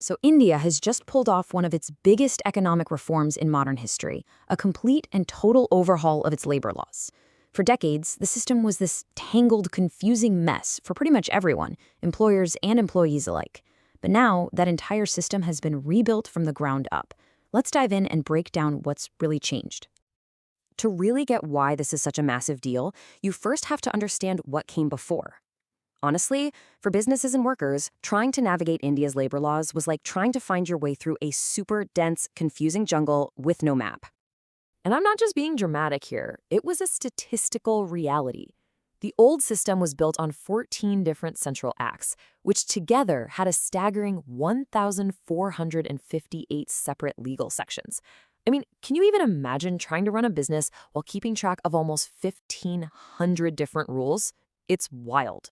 So, India has just pulled off one of its biggest economic reforms in modern history, a complete and total overhaul of its labor laws. For decades, the system was this tangled, confusing mess for pretty much everyone, employers and employees alike. But now, that entire system has been rebuilt from the ground up. Let's dive in and break down what's really changed. To really get why this is such a massive deal, you first have to understand what came before. Honestly, for businesses and workers, trying to navigate India's labor laws was like trying to find your way through a super dense, confusing jungle with no map. And I'm not just being dramatic here, it was a statistical reality. The old system was built on 14 different central acts, which together had a staggering 1,458 separate legal sections. I mean, can you even imagine trying to run a business while keeping track of almost 1,500 different rules? It's wild.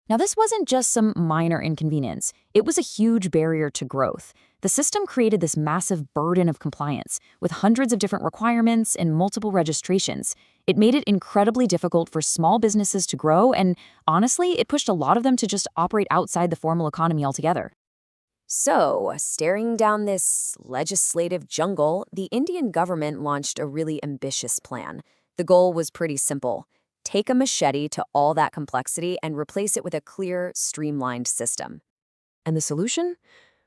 Now, this wasn't just some minor inconvenience. It was a huge barrier to growth. The system created this massive burden of compliance, with hundreds of different requirements and multiple registrations. It made it incredibly difficult for small businesses to grow, and honestly, it pushed a lot of them to just operate outside the formal economy altogether. So, staring down this legislative jungle, the Indian government launched a really ambitious plan. The goal was pretty simple: take a machete to all that complexity and replace it with a clear, streamlined system. And the solution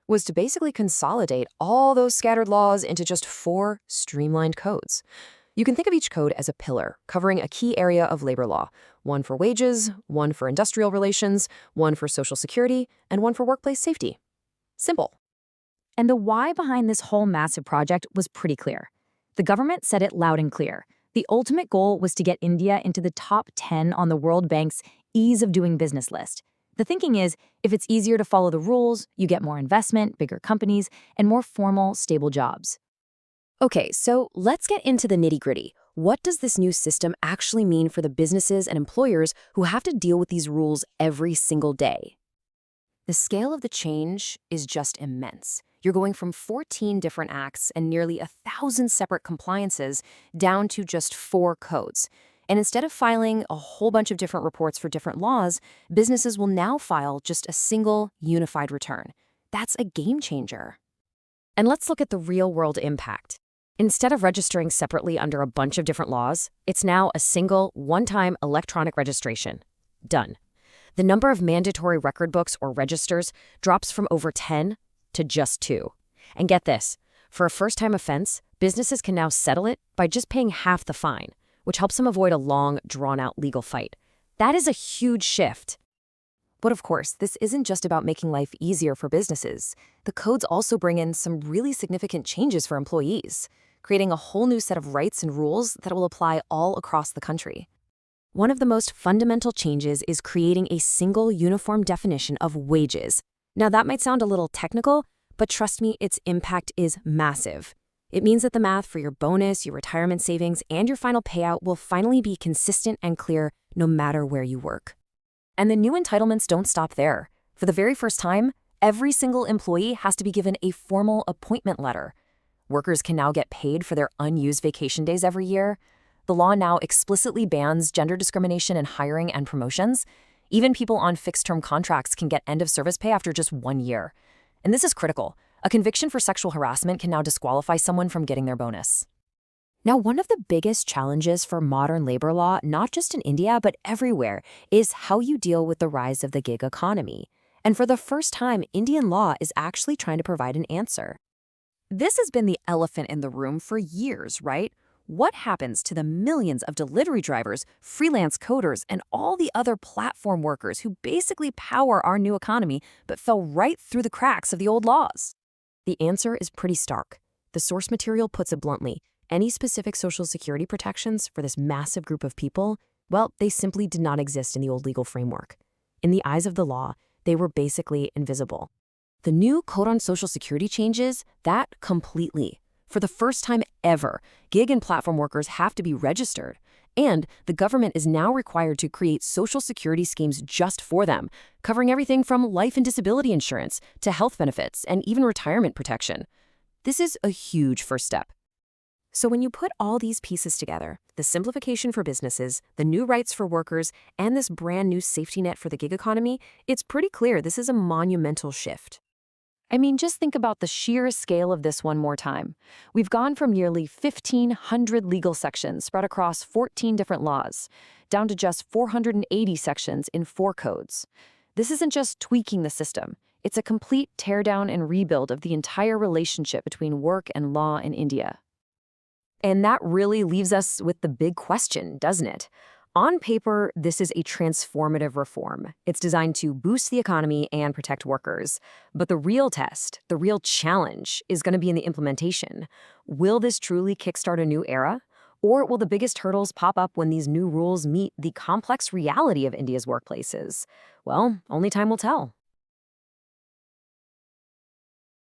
was to basically consolidate all those scattered laws into just 4 streamlined codes. You can think of each code as a pillar covering a key area of labor law: one for wages, one for industrial relations, one for social security, and one for workplace safety. Simple. And the why behind this whole massive project was pretty clear. The government said it loud and clear. The ultimate goal was to get India into the top 10 on the World Bank's ease of doing business list. The thinking is, if it's easier to follow the rules, you get more investment, bigger companies, and more formal, stable jobs. Okay, so let's get into the nitty-gritty. What does this new system actually mean for the businesses and employers who have to deal with these rules every single day? The scale of the change is just immense. You're going from 14 different acts and nearly 1,000 separate compliances down to just 4 codes. And instead of filing a whole bunch of different reports for different laws, businesses will now file just a single, unified return. That's a game changer. And let's look at the real-world impact. Instead of registering separately under a bunch of different laws, it's now a single, one-time electronic registration. Done. The number of mandatory record books or registers drops from over 10 to just 2. And get this, for a first-time offense, businesses can now settle it by just paying half the fine, which helps them avoid a long, drawn-out legal fight. That is a huge shift. But of course, this isn't just about making life easier for businesses. The codes also bring in some really significant changes for employees, creating a whole new set of rights and rules that will apply all across the country. One of the most fundamental changes is creating a single uniform definition of wages. Now, that might sound a little technical, but trust me, its impact is massive. It means that the math for your bonus, your retirement savings, and your final payout will finally be consistent and clear no matter where you work. And the new entitlements don't stop there. For the very first time, every single employee has to be given a formal appointment letter. Workers can now get paid for their unused vacation days every year. The law now explicitly bans gender discrimination in hiring and promotions. Even people on fixed-term contracts can get end-of-service pay after just 1 year. And this is critical. A conviction for sexual harassment can now disqualify someone from getting their bonus. Now, one of the biggest challenges for modern labor law, not just in India but everywhere, is how you deal with the rise of the gig economy. And for the first time, Indian law is actually trying to provide an answer. This has been the elephant in the room for years, right? What happens to the millions of delivery drivers, freelance coders, and all the other platform workers who basically power our new economy but fell right through the cracks of the old laws? The answer is pretty stark. The source material puts it bluntly. Any specific Social Security protections for this massive group of people, well, they simply did not exist in the old legal framework. In the eyes of the law, they were basically invisible. The new Code on Social Security changes that completely. For the first time ever, gig and platform workers have to be registered, and the government is now required to create Social Security schemes just for them, covering everything from life and disability insurance to health benefits and even retirement protection. This is a huge first step. So when you put all these pieces together, the simplification for businesses, the new rights for workers, and this brand new safety net for the gig economy, it's pretty clear this is a monumental shift. I mean, just think about the sheer scale of this one more time. We've gone from nearly 1,500 legal sections spread across 14 different laws, down to just 480 sections in 4 codes. This isn't just tweaking the system. It's a complete teardown and rebuild of the entire relationship between work and law in India. And that really leaves us with the big question, doesn't it? On paper, this is a transformative reform. It's designed to boost the economy and protect workers. But the real test, the real challenge, is going to be in the implementation. Will this truly kickstart a new era? Or will the biggest hurdles pop up when these new rules meet the complex reality of India's workplaces? Well, only time will tell.